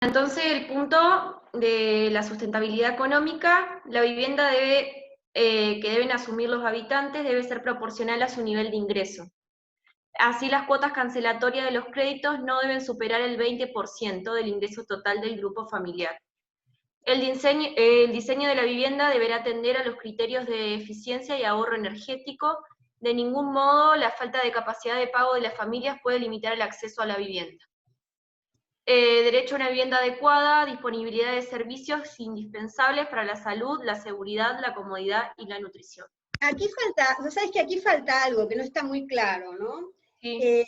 Entonces, el punto de la sustentabilidad económica, la vivienda que deben asumir los habitantes debe ser proporcional a su nivel de ingreso. Así, las cuotas cancelatorias de los créditos no deben superar el 20% del ingreso total del grupo familiar. El diseño de la vivienda deberá atender a los criterios de eficiencia y ahorro energético. De ningún modo, la falta de capacidad de pago de las familias puede limitar el acceso a la vivienda. Derecho a una vivienda adecuada, disponibilidad de servicios indispensables para la salud, la seguridad, la comodidad y la nutrición. Aquí falta, ¿no sabes que aquí falta algo que no está muy claro, ¿no? Sí.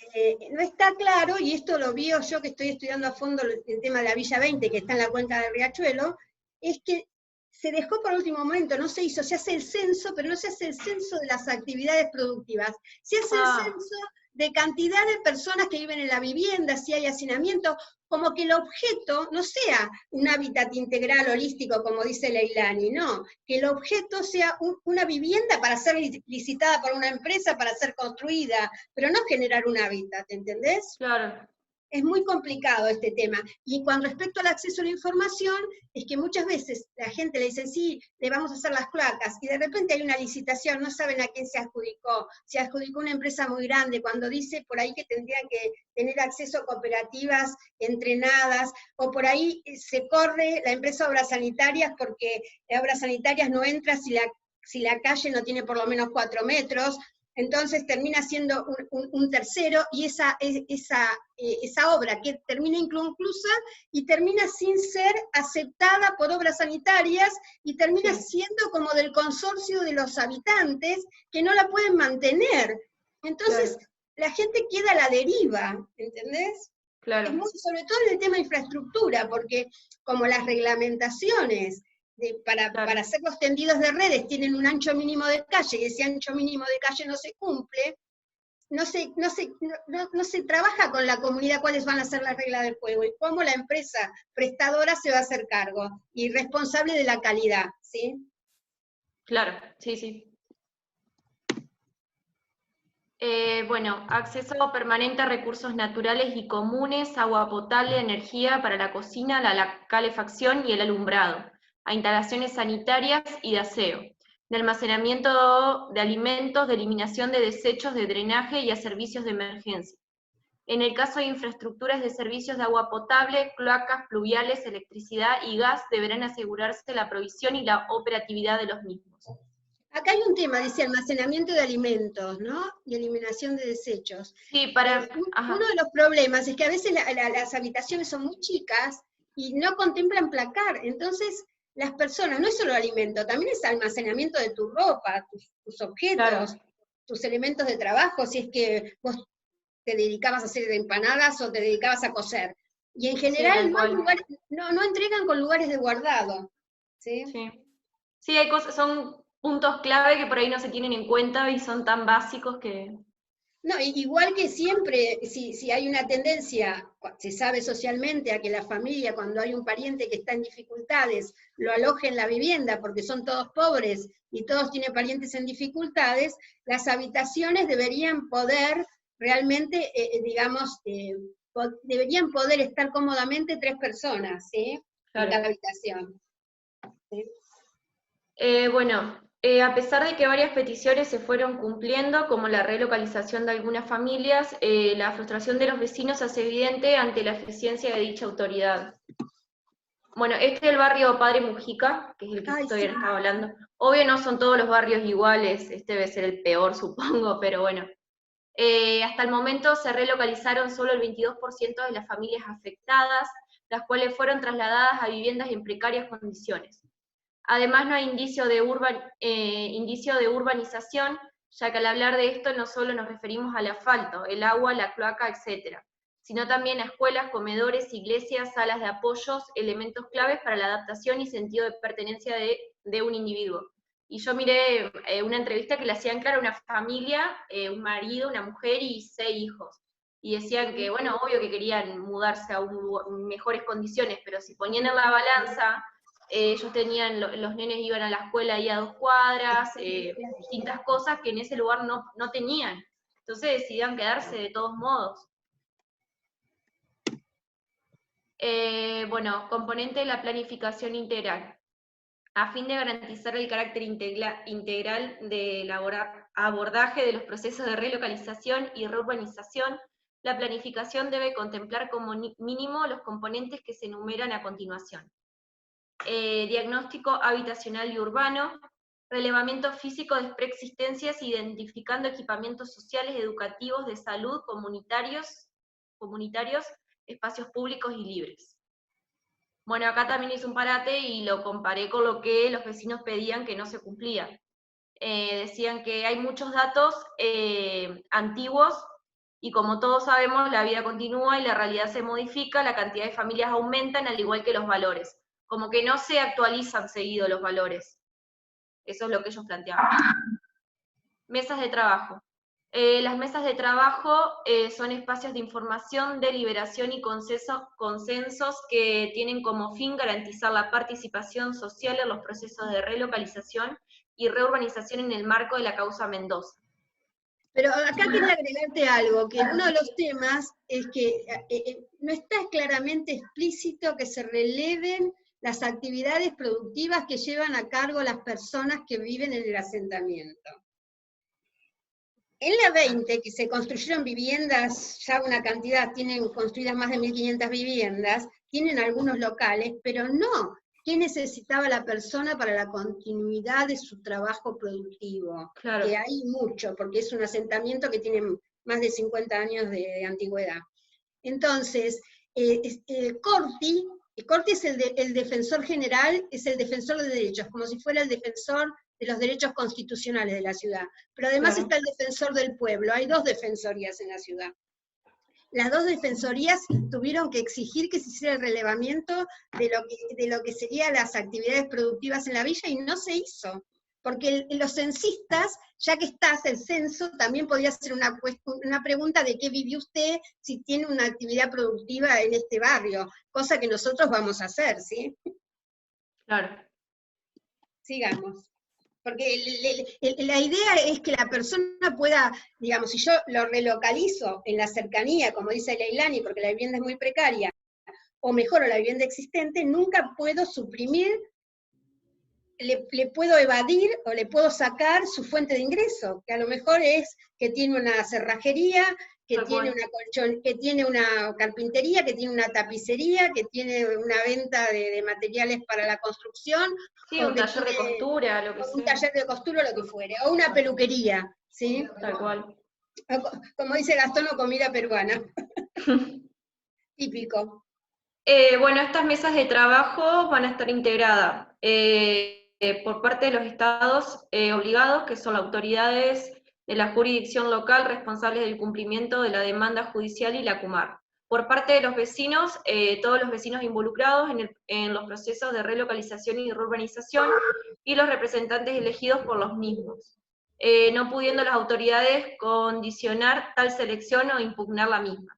No está claro, y esto lo vio yo que estoy estudiando a fondo el tema de la Villa 20, que está en la cuenca del Riachuelo, es que se dejó por último momento, no se hizo, se hace el censo, pero no se hace el censo de las actividades productivas, se hace el censo de cantidad de personas que viven en la vivienda, si hay hacinamiento, como que el objeto no sea un hábitat integral holístico, como dice Leilani, no, que el objeto sea una vivienda para ser licitada por una empresa, para ser construida, pero no generar un hábitat, ¿entendés? Claro. Es muy complicado este tema. Y con respecto al acceso a la información, es que muchas veces la gente le dice, sí, le vamos a hacer las cloacas, y de repente hay una licitación, no saben a quién se adjudicó una empresa muy grande, cuando dice por ahí que tendrían que tener acceso a cooperativas entrenadas, o por ahí se corre la empresa Obras Sanitarias, porque Obras Sanitarias no entra si la calle no tiene por lo menos 4 metros, entonces termina siendo un tercero, y esa obra que termina inconclusa y termina sin ser aceptada por Obras Sanitarias, y termina siendo como del consorcio de los habitantes, que no la pueden mantener. Entonces, la gente queda a la deriva, ¿entendés? Claro. Es muy, sobre todo en el tema de infraestructura, porque como las reglamentaciones para hacer los tendidos de redes tienen un ancho mínimo de calle, y ese ancho mínimo de calle no se cumple, no se trabaja con la comunidad cuáles van a ser las reglas del juego, y cómo la empresa prestadora se va a hacer cargo, y responsable de la calidad, ¿sí? Claro, sí, sí. Bueno, acceso permanente a recursos naturales y comunes, agua potable, energía para la cocina, la calefacción y el alumbrado, a instalaciones sanitarias y de aseo, de almacenamiento de alimentos, de eliminación de desechos, de drenaje y a servicios de emergencia. En el caso de infraestructuras de servicios de agua potable, cloacas, pluviales, electricidad y gas, deberán asegurarse la provisión y la operatividad de los mismos. Acá hay un tema, dice almacenamiento de alimentos, ¿no? Y eliminación de desechos. Sí, Uno de los problemas es que a veces las habitaciones son muy chicas y no contemplan placar. Entonces, las personas, no es solo alimento, también es almacenamiento de tu ropa, tus objetos, tus elementos de trabajo, si es que vos te dedicabas a hacer empanadas o te dedicabas a coser. Y en general no entregan con lugares de guardado. ¿Sí? Sí, hay cosas, son puntos clave que por ahí no se tienen en cuenta y son tan básicos que... No, igual que siempre, si hay una tendencia, se sabe socialmente, a que la familia, cuando hay un pariente que está en dificultades, lo aloje en la vivienda, porque son todos pobres y todos tienen parientes en dificultades, las habitaciones deberían poder realmente, deberían poder estar cómodamente 3 personas, ¿sí? En cada habitación. ¿Sí? A pesar de que varias peticiones se fueron cumpliendo, como la relocalización de algunas familias, la frustración de los vecinos se hace evidente ante la eficiencia de dicha autoridad. Bueno, este es el barrio Padre Mujica, que es el que todavía estaba hablando. Obvio no son todos los barrios iguales, este debe ser el peor, supongo, pero bueno. Hasta el momento se relocalizaron solo el 22% de las familias afectadas, las cuales fueron trasladadas a viviendas en precarias condiciones. Además, no hay indicio de urbanización, ya que al hablar de esto no solo nos referimos al asfalto, el agua, la cloaca, etc., sino también a escuelas, comedores, iglesias, salas de apoyos, elementos claves para la adaptación y sentido de pertenencia de un individuo. Y yo miré una entrevista que le hacían, claro, una familia, un marido, una mujer y 6 hijos. Y decían que, bueno, obvio que querían mudarse a mejores condiciones, pero si ponían en la balanza, ellos tenían, los nenes iban a la escuela ahí a 2 cuadras, distintas cosas que en ese lugar no tenían. Entonces decidían quedarse de todos modos. Bueno, componente de la planificación integral. A fin de garantizar el carácter integral del abordaje de los procesos de relocalización y reurbanización, la planificación debe contemplar como mínimo los componentes que se enumeran a continuación. Diagnóstico habitacional y urbano, relevamiento físico de preexistencias, identificando equipamientos sociales, educativos, de salud, comunitarios, espacios públicos y libres. Bueno, acá también hice un parate y lo comparé con lo que los vecinos pedían que no se cumplía. Decían que hay muchos datos antiguos y como todos sabemos, la vida continúa y la realidad se modifica, la cantidad de familias aumentan al igual que los valores. Como que no se actualizan seguido los valores. Eso es lo que ellos planteaban. Mesas de trabajo. Las mesas de trabajo son espacios de información, deliberación y consensos que tienen como fin garantizar la participación social en los procesos de relocalización y reurbanización en el marco de la causa Mendoza. Pero acá quería agregarte algo, que uno de los temas es que no está claramente explícito que se releven las actividades productivas que llevan a cargo las personas que viven en el asentamiento. En la 20, que se construyeron viviendas, ya una cantidad, tienen construidas más de 1.500 viviendas, tienen algunos locales, pero no, ¿qué necesitaba la persona para la continuidad de su trabajo productivo? Claro. Que hay mucho, porque es un asentamiento que tiene más de 50 años de antigüedad. Entonces, Corti es el defensor general, es el defensor de derechos, como si fuera el defensor de los derechos constitucionales de la ciudad. Pero además está el defensor del pueblo, hay 2 defensorías en la ciudad. Las 2 defensorías tuvieron que exigir que se hiciera el relevamiento de lo que serían las actividades productivas en la villa y no se hizo. Porque los censistas, ya que estás el censo, también podía hacer una pregunta de qué vive usted si tiene una actividad productiva en este barrio, cosa que nosotros vamos a hacer, ¿sí? Claro. Sigamos. Porque la idea es que la persona pueda, digamos, si yo lo relocalizo en la cercanía, como dice Leilani, porque la vivienda es muy precaria, o mejoro la vivienda existente, nunca puedo suprimir, le puedo evadir o le puedo sacar su fuente de ingreso, que a lo mejor es que tiene una cerrajería, que tiene una carpintería, que tiene una tapicería, que tiene una venta de materiales para la construcción. Sí, un taller de costura, lo que sea. Un taller de costura, lo que fuere, o una peluquería, ¿sí? Tal cual. Como dice Gastón, o comida peruana. Típico. Bueno, estas mesas de trabajo van a estar integradas por parte de los estados obligados, que son las autoridades de la jurisdicción local responsables del cumplimiento de la demanda judicial y la CUMAR. Por parte de los vecinos, todos los vecinos involucrados en los procesos de relocalización y reurbanización, y los representantes elegidos por los mismos, no pudiendo las autoridades condicionar tal selección o impugnar la misma.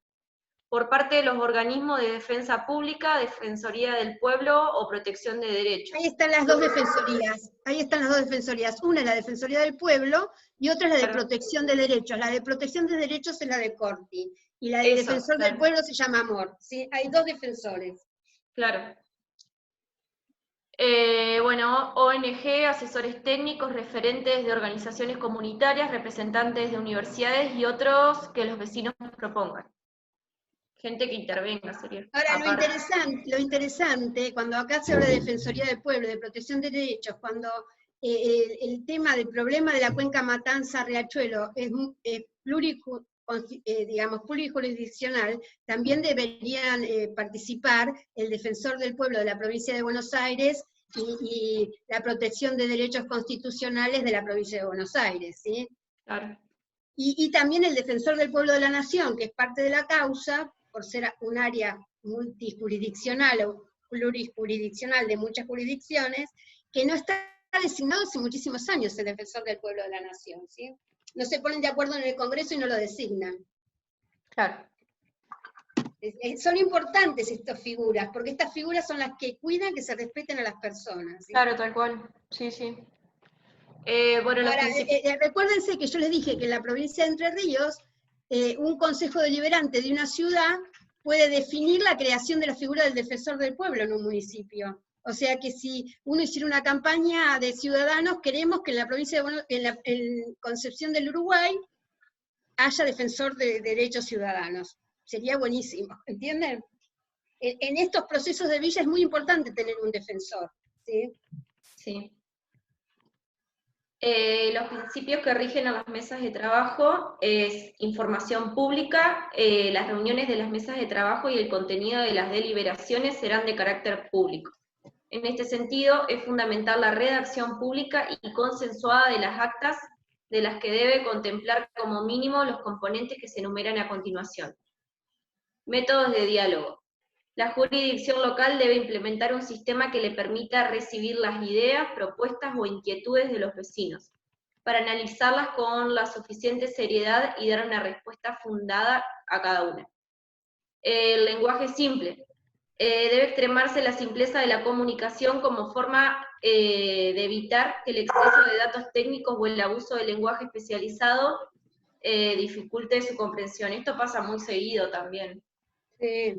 Por parte de los organismos de defensa pública, Defensoría del Pueblo o Protección de Derechos. Ahí están las 2 defensorías, una es la Defensoría del Pueblo y otra es la de Protección de Derechos. La de Protección de Derechos es la de Corti, y la de Defensor del Pueblo se llama Amor, ¿sí? Hay 2 defensores. Claro. Bueno, ONG, asesores técnicos, referentes de organizaciones comunitarias, representantes de universidades y otros que los vecinos propongan. Gente que intervenga, sería. Ahora, lo interesante, cuando acá se habla de Defensoría del Pueblo, de Protección de Derechos, cuando el tema del problema de la cuenca Matanza-Riachuelo es plurijurisdiccional, también deberían participar el Defensor del Pueblo de la Provincia de Buenos Aires y la Protección de Derechos Constitucionales de la Provincia de Buenos Aires, ¿sí? Claro. Y también el Defensor del Pueblo de la Nación, que es parte de la causa, por ser un área multijurisdiccional o plurijurisdiccional de muchas jurisdicciones, que no está designado hace muchísimos años el Defensor del Pueblo de la Nación, ¿sí? No se ponen de acuerdo en el Congreso y no lo designan. Claro. Son importantes estas figuras, porque estas figuras son las que cuidan que se respeten a las personas, ¿sí? Claro, tal cual. Sí, sí. Bueno, ahora, recuérdense que yo les dije que en la provincia de Entre Ríos, un consejo deliberante de una ciudad puede definir la creación de la figura del defensor del pueblo en un municipio. O sea que si uno hiciera una campaña de ciudadanos, queremos que en la provincia de en Concepción del Uruguay haya defensor de derechos ciudadanos. Sería buenísimo, ¿entienden? En estos procesos de villa es muy importante tener un defensor, ¿sí? Sí. Los principios que rigen a las mesas de trabajo es información pública, las reuniones de las mesas de trabajo y el contenido de las deliberaciones serán de carácter público. En este sentido, es fundamental la redacción pública y consensuada de las actas de las que debe contemplar como mínimo los componentes que se enumeran a continuación. Métodos de diálogo. La jurisdicción local debe implementar un sistema que le permita recibir las ideas, propuestas o inquietudes de los vecinos, para analizarlas con la suficiente seriedad y dar una respuesta fundada a cada una. El lenguaje simple. Debe extremarse la simpleza de la comunicación como forma de evitar que el exceso de datos técnicos o el abuso del lenguaje especializado dificulte su comprensión. Esto pasa muy seguido también. Sí.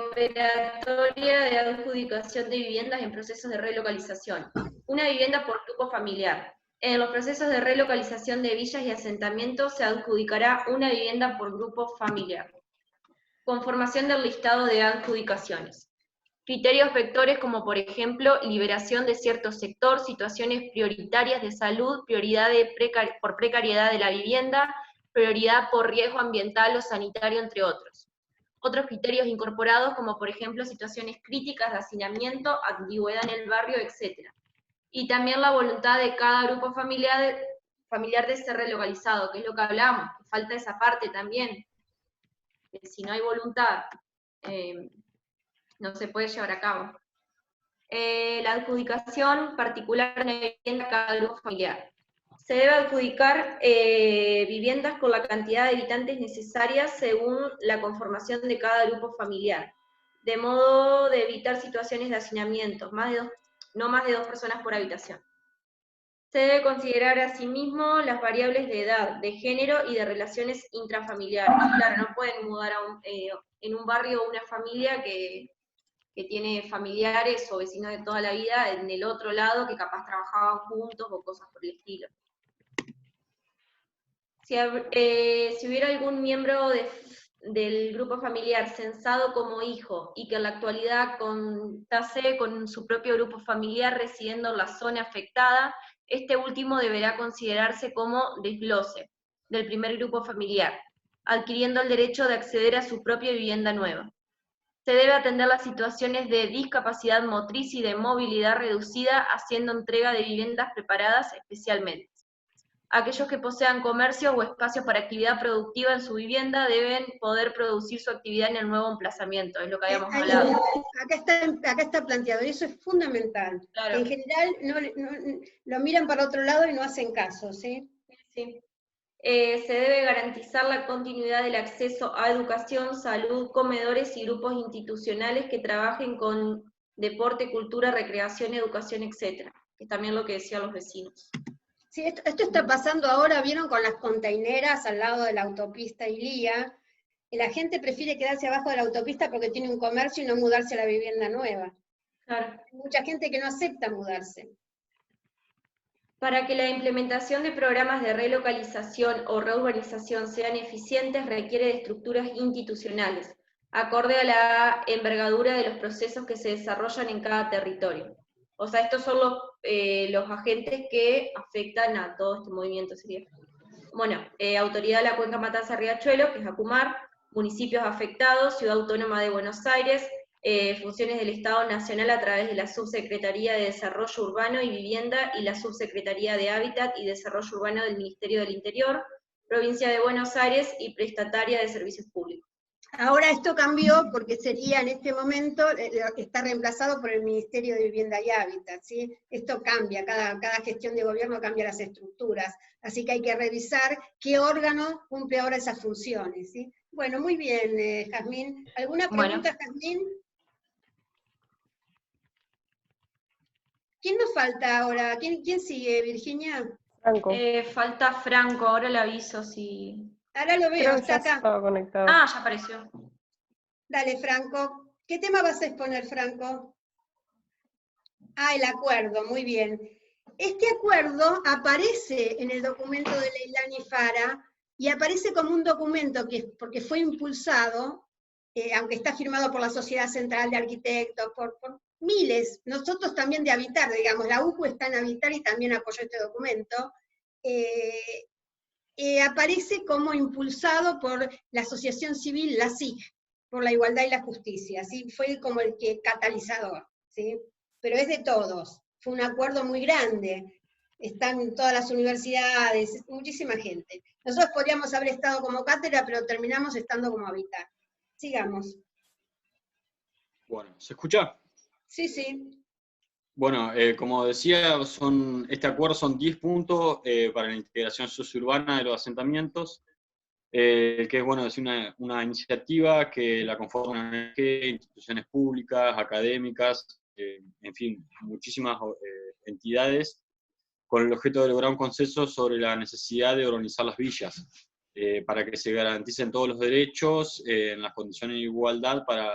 Operatoria de adjudicación de viviendas en procesos de relocalización. Una vivienda por grupo familiar. En los procesos de relocalización de villas y asentamientos se adjudicará una vivienda por grupo familiar. Conformación del listado de adjudicaciones. Criterios vectores como por ejemplo liberación de cierto sector, situaciones prioritarias de salud, prioridad por precariedad de la vivienda, prioridad por riesgo ambiental o sanitario, entre otros. Otros criterios incorporados como por ejemplo situaciones críticas de hacinamiento, antigüedad en el barrio, etc. Y también la voluntad de cada grupo familiar de ser relocalizado, que es lo que hablamos, falta esa parte también. Si no hay voluntad, no se puede llevar a cabo. La adjudicación particular en la vivienda a cada grupo familiar. Se debe adjudicar viviendas con la cantidad de habitantes necesarias según la conformación de cada grupo familiar, de modo de evitar situaciones de hacinamiento, no más de 2 personas por habitación. Se debe considerar asimismo las variables de edad, de género y de relaciones intrafamiliares. Claro, no pueden mudar en un barrio una familia que tiene familiares o vecinos de toda la vida en el otro lado que capaz trabajaban juntos o cosas por el estilo. Si hubiera algún miembro del grupo familiar censado como hijo y que en la actualidad contase con su propio grupo familiar residiendo en la zona afectada, este último deberá considerarse como desglose del primer grupo familiar, adquiriendo el derecho de acceder a su propia vivienda nueva. Se debe atender las situaciones de discapacidad motriz y de movilidad reducida, haciendo entrega de viviendas preparadas especialmente. Aquellos que posean comercios o espacios para actividad productiva en su vivienda deben poder producir su actividad en el nuevo emplazamiento, es lo que habíamos hablado. Acá está planteado, y eso es fundamental. Claro. En general lo miran para otro lado y no hacen caso, ¿sí? Sí. Se debe garantizar la continuidad del acceso a educación, salud, comedores y grupos institucionales que trabajen con deporte, cultura, recreación, educación, etc. Que es también lo que decían los vecinos. Sí, esto está pasando ahora, vieron, con las containeras al lado de la autopista Ilía, y la gente prefiere quedarse abajo de la autopista porque tiene un comercio y no mudarse a la vivienda nueva. Claro. Hay mucha gente que no acepta mudarse. Para que la implementación de programas de relocalización o reurbanización sean eficientes, requiere de estructuras institucionales, acorde a la envergadura de los procesos que se desarrollan en cada territorio. O sea, estos son los agentes que afectan a todo este movimiento, sería. Bueno, Autoridad de la Cuenca Matanza-Riachuelo, que es ACUMAR, municipios afectados, Ciudad Autónoma de Buenos Aires, funciones del Estado Nacional a través de la Subsecretaría de Desarrollo Urbano y Vivienda y la Subsecretaría de Hábitat y Desarrollo Urbano del Ministerio del Interior, Provincia de Buenos Aires y Prestataria de Servicios Públicos. Ahora esto cambió porque sería en este momento, está reemplazado por el Ministerio de Vivienda y Hábitat, ¿sí? Esto cambia, cada gestión de gobierno cambia las estructuras, así que hay que revisar qué órgano cumple ahora esas funciones, ¿sí? Bueno, muy bien, Jazmín. ¿Alguna pregunta, Jazmín? ¿Quién nos falta ahora? ¿Quién sigue, Virginia? Franco. Falta Franco, ahora le aviso si... Ahora lo veo, Creo que está ya se acá. estaba conectado. Ah, ya apareció. Dale, Franco. ¿Qué tema vas a exponer, Franco? Ah, el acuerdo, muy bien. Este acuerdo aparece en el documento de Leilani Fara y aparece como un documento porque fue impulsado, aunque está firmado por la Sociedad Central de Arquitectos, por miles, nosotros también de Habitar, digamos, la UJU está en Habitar y también apoyó este documento, aparece como impulsado por la Asociación Civil, la SIC, por la Igualdad y la Justicia, ¿sí? Fue como el catalizador, ¿sí? Pero es de todos, fue un acuerdo muy grande, están todas las universidades, muchísima gente. Nosotros podríamos haber estado como cátedra, pero terminamos estando como Habitar. Sigamos. Bueno, ¿se escucha? Sí, sí. Bueno, como decía, este acuerdo son 10 puntos para la integración sociourbana de los asentamientos, que es, bueno, es una iniciativa que la conforman instituciones públicas, académicas, en fin, muchísimas entidades, con el objeto de lograr un consenso sobre la necesidad de organizar las villas, para que se garanticen todos los derechos en las condiciones de igualdad para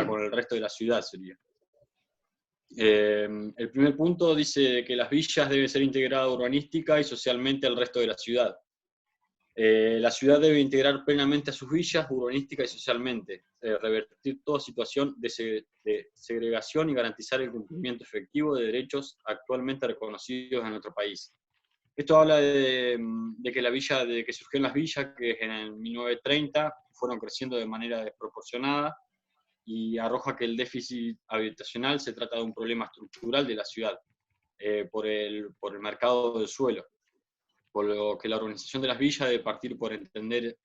con el resto de la ciudad, sería. El primer punto dice que las villas deben ser integradas urbanística y socialmente al resto de la ciudad. La ciudad debe integrar plenamente a sus villas urbanística y socialmente, revertir toda situación de segregación y garantizar el cumplimiento efectivo de derechos actualmente reconocidos en nuestro país. Esto habla de que surgieron las villas, que en el 1930 fueron creciendo de manera desproporcionada, y arroja que el déficit habitacional se trata de un problema estructural de la ciudad, por el mercado del suelo, por lo que la organización de las villas debe partir por entender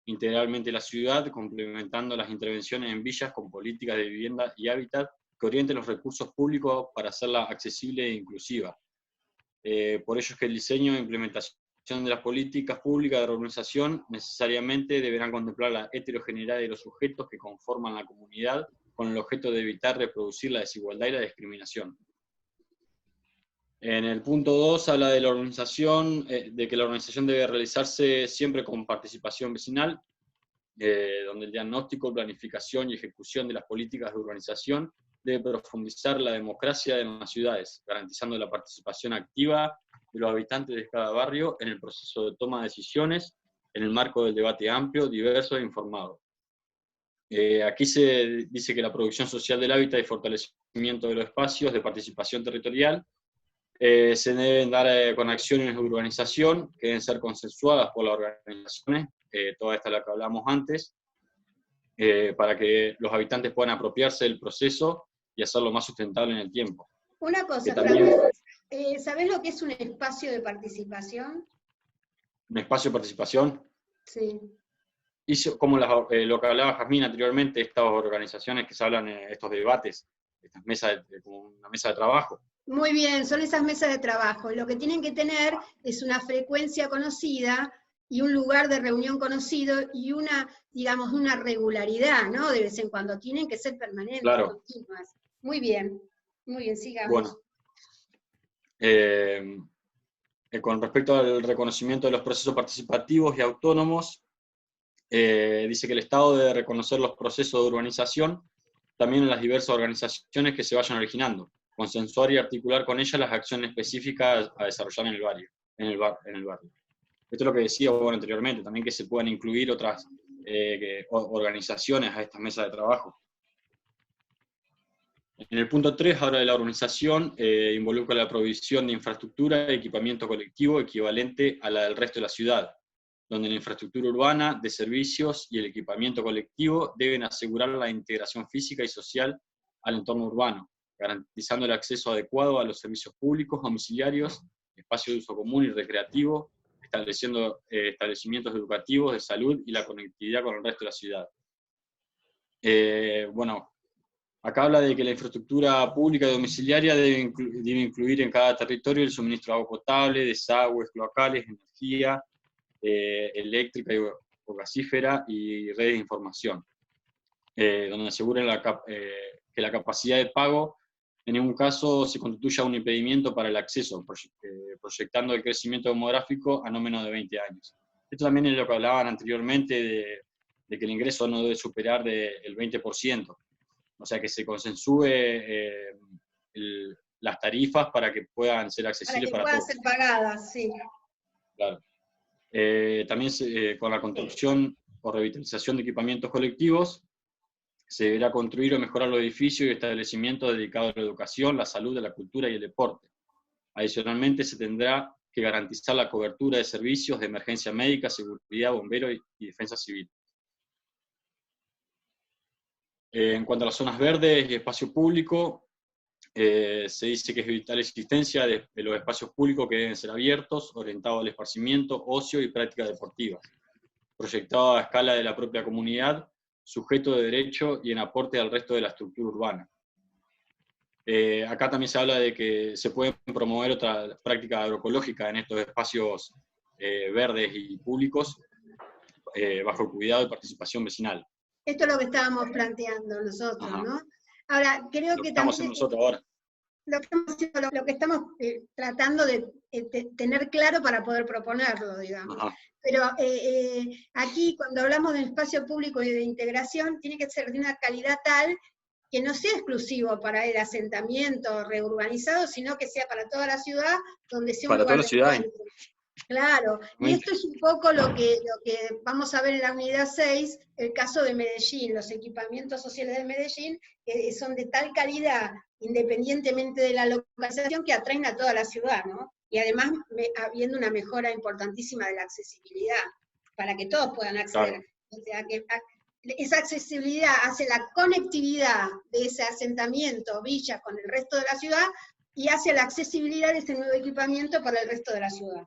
integralmente la ciudad, complementando las intervenciones en villas con políticas de vivienda y hábitat que orienten los recursos públicos para hacerla accesible e inclusiva. Por ello es que el diseño e implementación de las políticas públicas de organización necesariamente deberán contemplar la heterogeneidad de los sujetos que conforman la comunidad, con el objeto de evitar reproducir la desigualdad y la discriminación. En el punto 2 habla de la organización, de que la organización debe realizarse siempre con participación vecinal, donde el diagnóstico, planificación y ejecución de las políticas de urbanización debe profundizar la democracia en las ciudades, garantizando la participación activa de los habitantes de cada barrio en el proceso de toma de decisiones, en el marco del debate amplio, diverso e informado. Aquí se dice que la producción social del hábitat y fortalecimiento de los espacios de participación territorial se deben dar con acciones de urbanización que deben ser consensuadas por las organizaciones, toda esta la que hablamos antes, para que los habitantes puedan apropiarse del proceso y hacerlo más sustentable en el tiempo. Una cosa, también, Franco, ¿sabés lo que es un espacio de participación? ¿Un espacio de participación? Sí. Y como lo que hablaba Jazmín anteriormente, estas organizaciones que se hablan, estos debates, estas mesas, como una mesa de trabajo. Muy bien, son esas mesas de trabajo. Lo que tienen que tener es una frecuencia conocida y un lugar de reunión conocido y una, digamos, una regularidad, ¿no? De vez en cuando. Tienen que ser permanentes, claro. continuas. Muy bien, sigamos. Bueno, con respecto al reconocimiento de los procesos participativos y autónomos, dice que el Estado debe reconocer los procesos de urbanización también en las diversas organizaciones que se vayan originando, consensuar y articular con ellas las acciones específicas a desarrollar en el barrio. Esto es lo que decía anteriormente, también que se puedan incluir otras organizaciones a estas mesas de trabajo. En el punto 3 habla de la organización, involucra la provisión de infraestructura y equipamiento colectivo equivalente a la del resto de la ciudad, donde la infraestructura urbana, de servicios y el equipamiento colectivo deben asegurar la integración física y social al entorno urbano, garantizando el acceso adecuado a los servicios públicos, domiciliarios, espacios de uso común y recreativo, estableciendo establecimientos educativos, de salud y la conectividad con el resto de la ciudad. Bueno, acá habla de que la infraestructura pública y domiciliaria debe incluir en cada territorio el suministro de agua potable, desagües, cloacales, energía, eléctrica o gasífera y redes de información, donde aseguren que la capacidad de pago en ningún caso se constituya un impedimento para el acceso, proyectando el crecimiento demográfico a no menos de 20 años. Esto también es lo que hablaban anteriormente de que el ingreso no debe superar el 20%. O sea, que se consensúe las tarifas para que puedan ser accesibles para puedan todos. ser pagadas, sí. Claro. También con la construcción o revitalización de equipamientos colectivos, se deberá construir o mejorar los edificios y establecimientos dedicados a la educación, la salud, la cultura y el deporte. Adicionalmente, se tendrá que garantizar la cobertura de servicios de emergencia médica, seguridad, bomberos y defensa civil. En cuanto a las zonas verdes y espacio público, se dice que es vital la existencia de los espacios públicos que deben ser abiertos, orientados al esparcimiento, ocio y prácticas deportivas, proyectados a escala de la propia comunidad, sujeto de derecho y en aporte al resto de la estructura urbana. Acá también se habla de que se pueden promover otras prácticas agroecológicas en estos espacios verdes y públicos, bajo el cuidado y participación vecinal. Esto es lo que estábamos planteando nosotros, Ajá. ¿no? Ahora, creo que estamos también haciendo nosotros ahora. lo que estamos tratando de tener claro para poder proponerlo, digamos. Ajá. Pero aquí, cuando hablamos del espacio público y de integración, tiene que ser de una calidad tal que no sea exclusivo para el asentamiento reurbanizado, sino que sea para toda la ciudad, donde sea un Para lugar toda la de ciudad. encuentro. Claro, y esto es un poco lo que vamos a ver en la unidad 6, el caso de Medellín, los equipamientos sociales de Medellín, que son de tal calidad, independientemente de la localización, que atraen a toda la ciudad, ¿no? Y además habiendo una mejora importantísima de la accesibilidad, para que todos puedan acceder. Claro. O sea, que esa accesibilidad hace la conectividad de ese asentamiento, villa, con el resto de la ciudad, y hace la accesibilidad de ese nuevo equipamiento para el resto de la ciudad.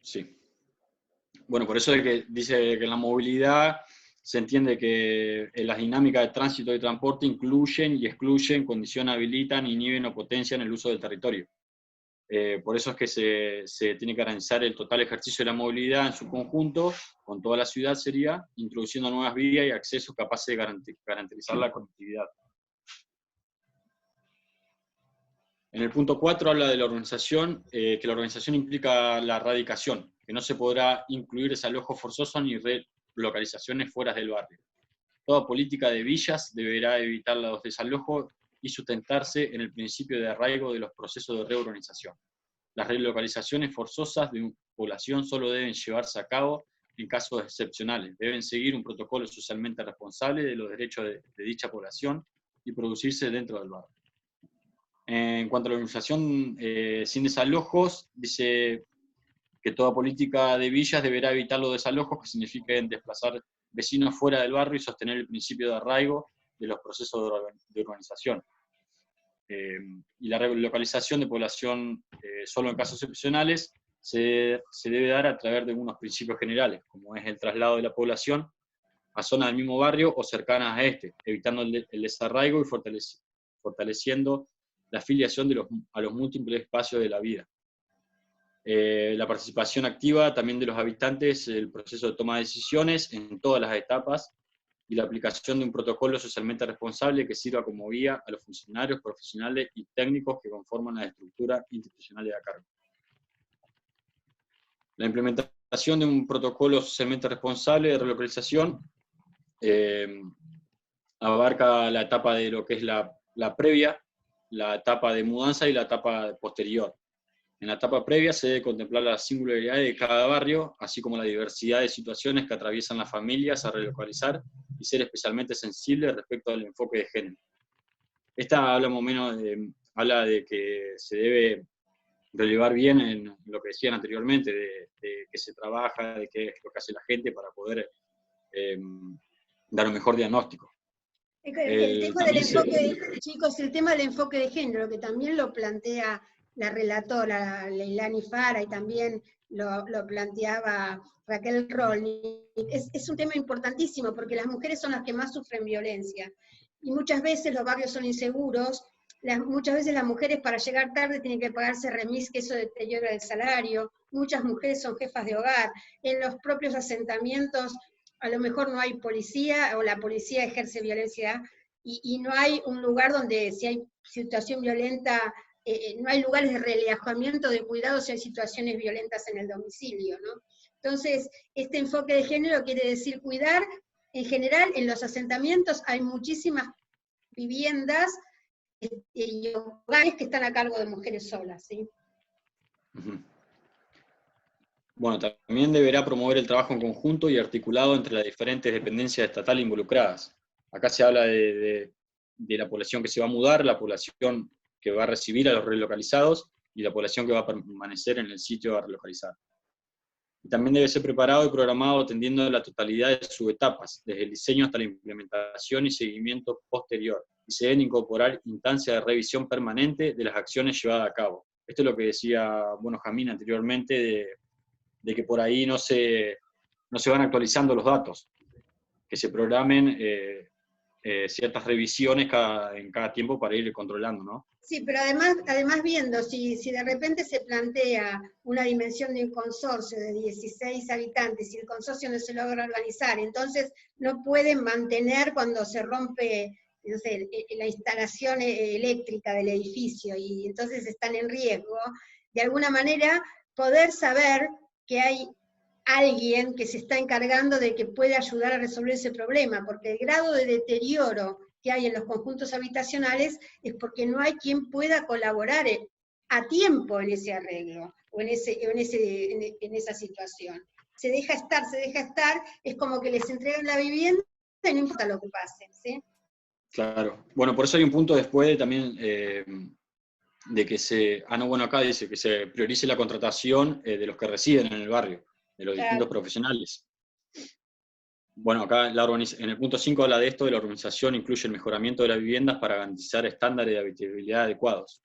Sí. Bueno, por eso es que dice que en la movilidad se entiende que las dinámicas de tránsito y transporte incluyen y excluyen, condicionan, habilitan, inhiben o potencian el uso del territorio. Por eso es que se tiene que garantizar el total ejercicio de la movilidad en su conjunto, con toda la ciudad sería, introduciendo nuevas vías y accesos capaces de garantizar la conectividad. En el punto 4 habla de la organización, que la organización implica la erradicación, que no se podrá incluir desalojos forzosos ni relocalizaciones fuera del barrio. Toda política de villas deberá evitar los desalojos y sustentarse en el principio de arraigo de los procesos de reurbanización. Las relocalizaciones forzosas de población solo deben llevarse a cabo en casos excepcionales. Deben seguir un protocolo socialmente responsable de los derechos de dicha población y producirse dentro del barrio. En cuanto a la organización sin desalojos, dice que toda política de villas deberá evitar los desalojos que signifiquen desplazar vecinos fuera del barrio y sostener el principio de arraigo de los procesos de urbanización. Y la relocalización de población solo en casos excepcionales se debe dar a través de unos principios generales, como es el traslado de la población a zonas del mismo barrio o cercanas a este, evitando el desarraigo y fortaleciendo la afiliación a los múltiples espacios de la vida. La participación activa también de los habitantes en el proceso de toma de decisiones en todas las etapas y la aplicación de un protocolo socialmente responsable que sirva como guía a los funcionarios, profesionales y técnicos que conforman la estructura institucional de a cargo. La implementación de un protocolo socialmente responsable de relocalización abarca la etapa de lo que es la previa, la etapa de mudanza y la etapa posterior. En la etapa previa se debe contemplar la singularidad de cada barrio, así como la diversidad de situaciones que atraviesan las familias a relocalizar y ser especialmente sensible respecto al enfoque de género. Esta habla más o menos habla de que se debe relevar bien en lo que decían anteriormente, de que se trabaja, de qué es lo que hace la gente para poder dar un mejor diagnóstico. Chicos, el tema del enfoque de género, que también lo plantea la relatora Leilani Fara y también lo planteaba Raquel Rolni, es un tema importantísimo porque las mujeres son las que más sufren violencia y muchas veces los barrios son inseguros, muchas veces las mujeres para llegar tarde tienen que pagarse remis, que eso deteriora el salario, muchas mujeres son jefas de hogar, en los propios asentamientos a lo mejor no hay policía o la policía ejerce violencia y no hay un lugar donde si hay situación violenta, no hay lugares de relajamiento, de cuidado si hay situaciones violentas en el domicilio, ¿no? Entonces, este enfoque de género quiere decir cuidar, en general, en los asentamientos hay muchísimas viviendas y hogares que están a cargo de mujeres solas, ¿sí? Ujú. Bueno, también deberá promover el trabajo en conjunto y articulado entre las diferentes dependencias estatales involucradas. Acá se habla de la población que se va a mudar, la población que va a recibir a los relocalizados y la población que va a permanecer en el sitio a relocalizar. Y también debe ser preparado y programado atendiendo a la totalidad de sus etapas, desde el diseño hasta la implementación y seguimiento posterior. Y se deben incorporar instancias de revisión permanente de las acciones llevadas a cabo. Esto es lo que decía, bueno, Jamín anteriormente, de que por ahí no se van actualizando los datos, que se programen ciertas revisiones en cada tiempo para ir controlando, ¿no? Sí, pero además viendo, si de repente se plantea una dimensión de un consorcio de 16 habitantes y el consorcio no se logra organizar, entonces no pueden mantener cuando se rompe, no sé, la instalación eléctrica del edificio y entonces están en riesgo, de alguna manera poder saber que hay alguien que se está encargando de que puede ayudar a resolver ese problema, porque el grado de deterioro que hay en los conjuntos habitacionales es porque no hay quien pueda colaborar a tiempo en ese arreglo, o en esa situación. Se deja estar, es como que les entregan la vivienda y no importa lo que pase, ¿sí? Claro. Bueno, por eso hay un punto después también de que bueno, acá dice que se priorice la contratación de los que residen en el barrio, de los distintos profesionales. Bueno, acá en el punto 5 habla de esto, de la organización incluye el mejoramiento de las viviendas para garantizar estándares de habitabilidad adecuados.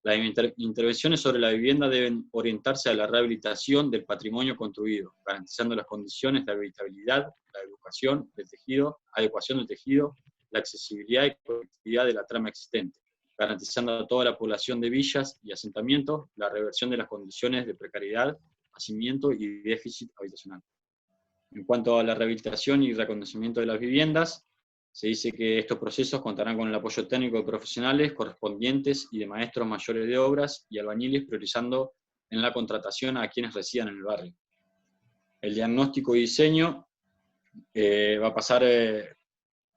Las intervenciones sobre la vivienda deben orientarse a la rehabilitación del patrimonio construido, garantizando las condiciones de habitabilidad, la educación del tejido, adecuación del tejido, la accesibilidad y conectividad de la trama existente, garantizando a toda la población de villas y asentamientos la reversión de las condiciones de precariedad, hacinamiento y déficit habitacional. En cuanto a la rehabilitación y reconocimiento de las viviendas, se dice que estos procesos contarán con el apoyo técnico de profesionales correspondientes y de maestros mayores de obras y albañiles, priorizando en la contratación a quienes residan en el barrio. El diagnóstico y diseño va a pasar,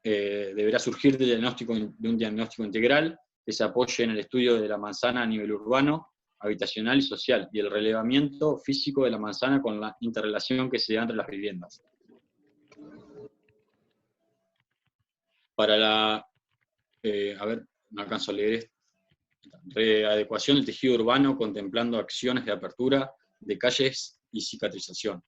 deberá surgir de un diagnóstico integral que se apoye en el estudio de la manzana a nivel urbano, habitacional y social, y el relevamiento físico de la manzana con la interrelación que se da entre las viviendas. Para la, a ver, no alcanzo a leer esto, readecuación del tejido urbano contemplando acciones de apertura de calles y cicatrización.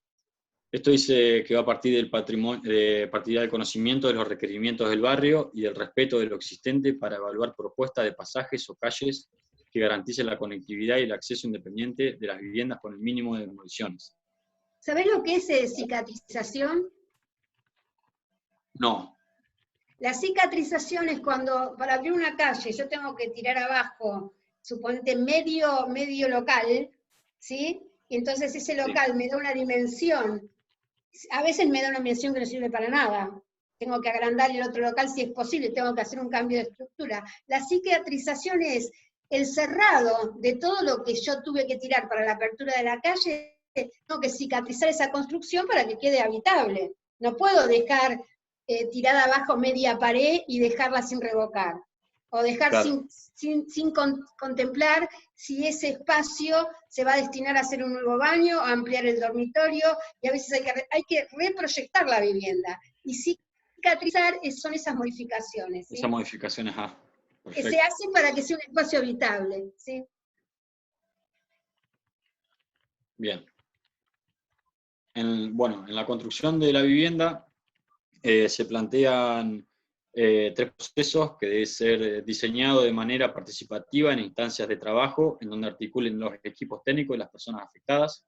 Esto dice que va a partir del del conocimiento de los requerimientos del barrio y del respeto de lo existente para evaluar propuestas de pasajes o calles que garanticen la conectividad y el acceso independiente de las viviendas con el mínimo de demoliciones. ¿Sabés lo que es cicatrización? No. La cicatrización es cuando, para abrir una calle, yo tengo que tirar abajo, suponete medio local, ¿sí? Y entonces ese local me da una dimensión, a veces me da una dimensión que no sirve para nada. Tengo que agrandar el otro local si es posible, tengo que hacer un cambio de estructura. La cicatrización es el cerrado de todo lo que yo tuve que tirar para la apertura de la calle, tengo que cicatrizar esa construcción para que quede habitable. No puedo dejar tirada abajo media pared y dejarla sin revocar. O dejar claro, sin contemplar si ese espacio se va a destinar a hacer un nuevo baño, a ampliar el dormitorio, y a veces hay que reproyectar la vivienda. Y cicatrizar son esas modificaciones. ¿Sí? Esas modificaciones, que se hacen para que sea un espacio habitable. ¿Sí? Bien. Bueno, en la construcción de la vivienda se plantean 3 procesos que deben ser diseñados de manera participativa en instancias de trabajo, en donde articulen los equipos técnicos y las personas afectadas.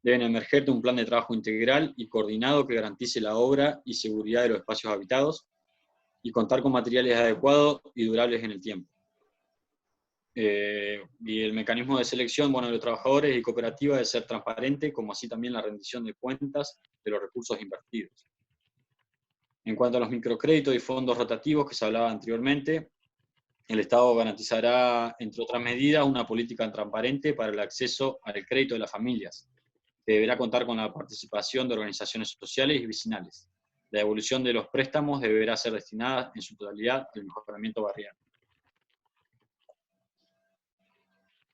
Deben emerger de un plan de trabajo integral y coordinado que garantice la obra y seguridad de los espacios habitados, y contar con materiales adecuados y durables en el tiempo. Y el mecanismo de selección, bueno, de los trabajadores y cooperativas debe ser transparente, como así también la rendición de cuentas de los recursos invertidos. En cuanto a los microcréditos y fondos rotativos que se hablaba anteriormente, el Estado garantizará, entre otras medidas, una política transparente para el acceso al crédito de las familias, que deberá contar con la participación de organizaciones sociales y vecinales. La devolución de los préstamos deberá ser destinada en su totalidad al mejoramiento barrial.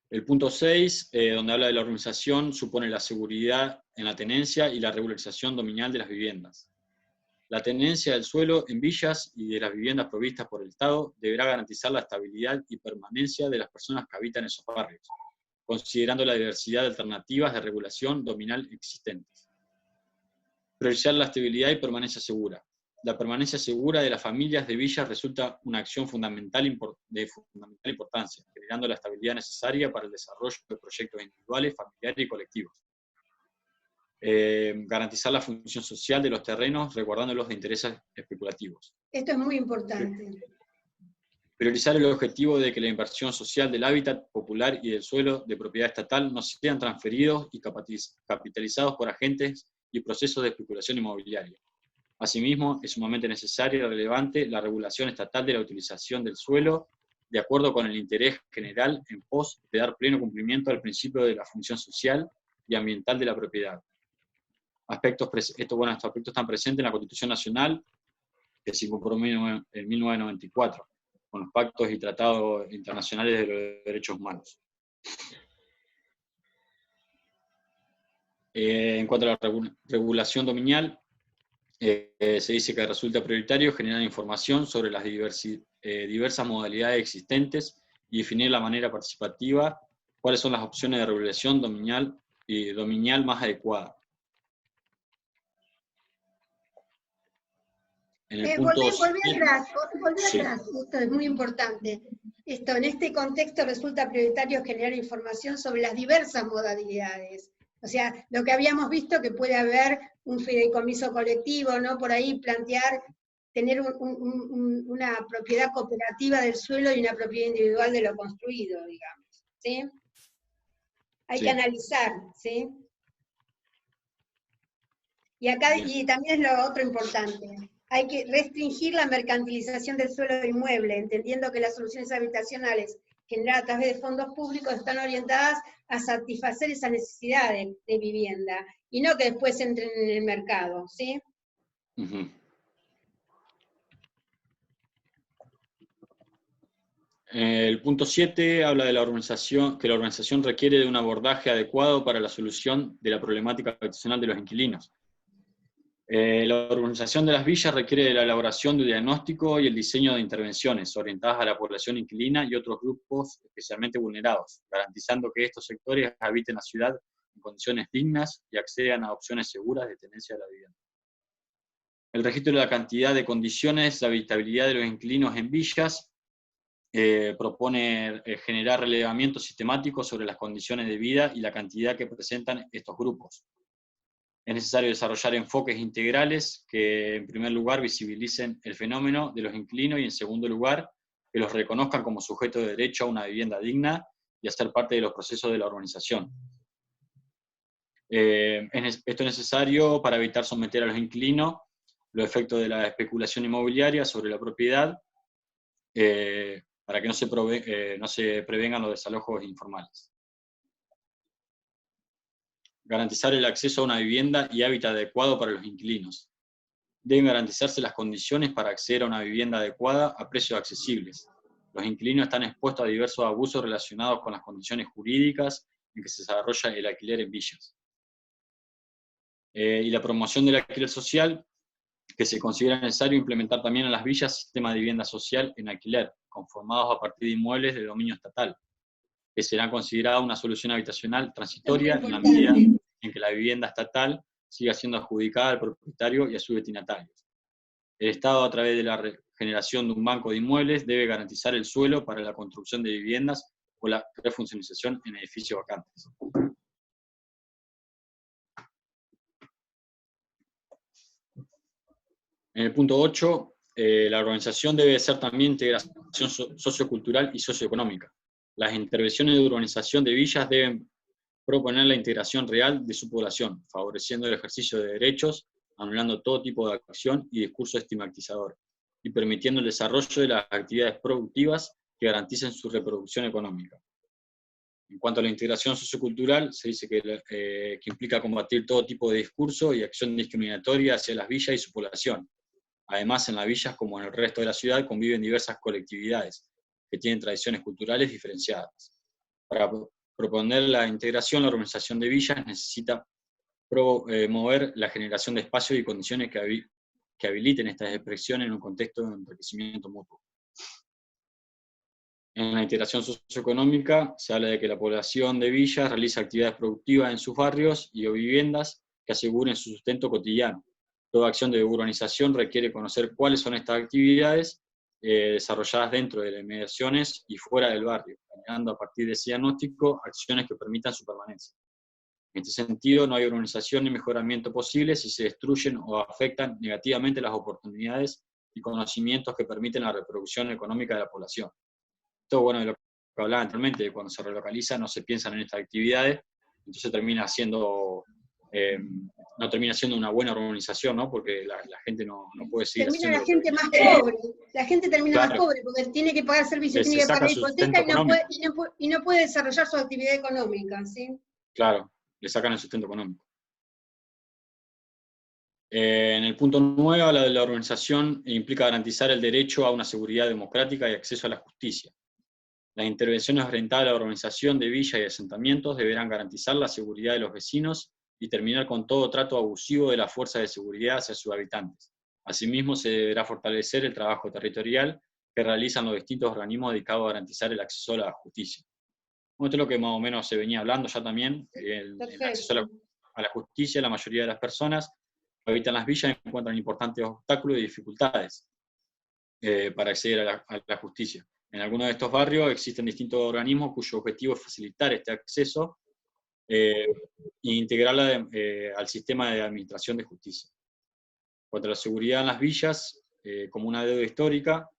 El punto 6, donde habla de la urbanización, supone la seguridad en la tenencia y la regularización dominial de las viviendas. La tenencia del suelo en villas y de las viviendas provistas por el Estado deberá garantizar la estabilidad y permanencia de las personas que habitan esos barrios, considerando la diversidad de alternativas de regulación dominal existentes. Priorizar la estabilidad y permanencia segura. La permanencia segura de las familias de villas resulta una acción de fundamental importancia, generando la estabilidad necesaria para el desarrollo de proyectos individuales, familiares y colectivos. Garantizar la función social de los terrenos, resguardándolos de intereses especulativos. Esto es muy importante. Priorizar el objetivo de que la inversión social del hábitat popular y del suelo de propiedad estatal no sean transferidos y capitalizados por agentes y procesos de especulación inmobiliaria. Asimismo, es sumamente necesaria y relevante la regulación estatal de la utilización del suelo, de acuerdo con el interés general en pos de dar pleno cumplimiento al principio de la función social y ambiental de la propiedad. Estos aspectos están presentes en la Constitución Nacional, que se incorporó en 1994, con los pactos y tratados internacionales de los derechos humanos. En cuanto a la regulación dominial, se dice que resulta prioritario generar información sobre las diversas modalidades existentes y definir la manera participativa, cuáles son las opciones de regulación dominial más adecuada. En el punto volví atrás, esto es muy importante. En este contexto resulta prioritario generar información sobre las diversas modalidades. O sea, lo que habíamos visto que puede haber un fideicomiso colectivo, ¿no? Por ahí plantear, tener una propiedad cooperativa del suelo y una propiedad individual de lo construido, digamos, ¿sí? Hay que analizar, ¿sí? Y acá, y también es lo otro importante, hay que restringir la mercantilización del suelo inmueble, entendiendo que las soluciones habitacionales generadas a través de fondos públicos están orientadas a satisfacer esas necesidades de vivienda, y no que después entren en el mercado, ¿sí? El punto 7 habla de la urbanización, que la urbanización requiere de un abordaje adecuado para la solución de la problemática habitacional de los inquilinos. La urbanización de las villas requiere de la elaboración de un diagnóstico y el diseño de intervenciones orientadas a la población inquilina y otros grupos especialmente vulnerados, garantizando que estos sectores habiten la ciudad en condiciones dignas y accedan a opciones seguras de tenencia de la vivienda. El registro de la cantidad de condiciones de habitabilidad de los inquilinos en villas propone generar relevamiento sistemático sobre las condiciones de vida y la cantidad que presentan estos grupos. Es necesario desarrollar enfoques integrales que, en primer lugar, visibilicen el fenómeno de los inquilinos y, en segundo lugar, que los reconozcan como sujetos de derecho a una vivienda digna y a ser parte de los procesos de la urbanización. Esto es necesario para evitar someter a los inquilinos los efectos de la especulación inmobiliaria sobre la propiedad, para que no se prevengan los desalojos informales. Garantizar el acceso a una vivienda y hábitat adecuado para los inquilinos. Deben garantizarse las condiciones para acceder a una vivienda adecuada a precios accesibles. Los inquilinos están expuestos a diversos abusos relacionados con las condiciones jurídicas en que se desarrolla el alquiler en villas. Y la promoción del alquiler social, que se considera necesario implementar también en las villas sistemas de vivienda social en alquiler, conformados a partir de inmuebles de dominio estatal, que serán considerados una solución habitacional transitoria en la medida en que la vivienda estatal siga siendo adjudicada al propietario y a sus destinatarios. El Estado, a través de la generación de un banco de inmuebles, debe garantizar el suelo para la construcción de viviendas o la refuncionalización en edificios vacantes. En el punto 8, la urbanización debe ser también integración sociocultural y socioeconómica. Las intervenciones de urbanización de villas deben proponer la integración real de su población, favoreciendo el ejercicio de derechos, anulando todo tipo de acción y discurso estigmatizador, y permitiendo el desarrollo de las actividades productivas que garanticen su reproducción económica. En cuanto a la integración sociocultural, se dice que implica combatir todo tipo de discurso y acción discriminatoria hacia las villas y su población. Además, en las villas, como en el resto de la ciudad, conviven diversas colectividades que tienen tradiciones culturales diferenciadas. Para proponer la integración, la organización de villas necesita promover la generación de espacios y condiciones que habiliten estas expresiones en un contexto de enriquecimiento mutuo. En la integración socioeconómica se habla de que la población de villas realiza actividades productivas en sus barrios y o viviendas que aseguren su sustento cotidiano. Toda acción de urbanización requiere conocer cuáles son estas actividades desarrolladas dentro de las inmediaciones y fuera del barrio, generando a partir de ese diagnóstico acciones que permitan su permanencia. En este sentido, no hay urbanización ni mejoramiento posible si se destruyen o afectan negativamente las oportunidades y conocimientos que permiten la reproducción económica de la población. Esto, bueno, de lo que hablaba anteriormente, de cuando se relocaliza no se piensan en estas actividades, entonces termina siendo, no termina siendo una buena urbanización, ¿no? Porque la gente no puede seguir termina haciendo la gente más pobre, la gente termina más pobre porque tiene que pagar servicios, se tiene que saca pagar su hipoteca sustento y no puede desarrollar su actividad económica, ¿sí? Claro, le sacan el sustento económico. En el punto 9 habla de la urbanización e implica garantizar el derecho a una seguridad democrática y acceso a la justicia. Las intervenciones orientadas a la urbanización de villas y asentamientos deberán garantizar la seguridad de los vecinos y terminar con todo trato abusivo de las fuerzas de seguridad hacia sus habitantes. Asimismo, se deberá fortalecer el trabajo territorial que realizan los distintos organismos dedicados a garantizar el acceso a la justicia. Esto es lo que más o menos se venía hablando ya también, el acceso a la justicia. La mayoría de las personas que habitan las villas encuentran importantes obstáculos y dificultades para acceder a la justicia. En algunos de estos barrios existen distintos organismos cuyo objetivo es facilitar este acceso e integrarla al sistema de administración de justicia. En cuanto a la seguridad en las villas, como una deuda histórica,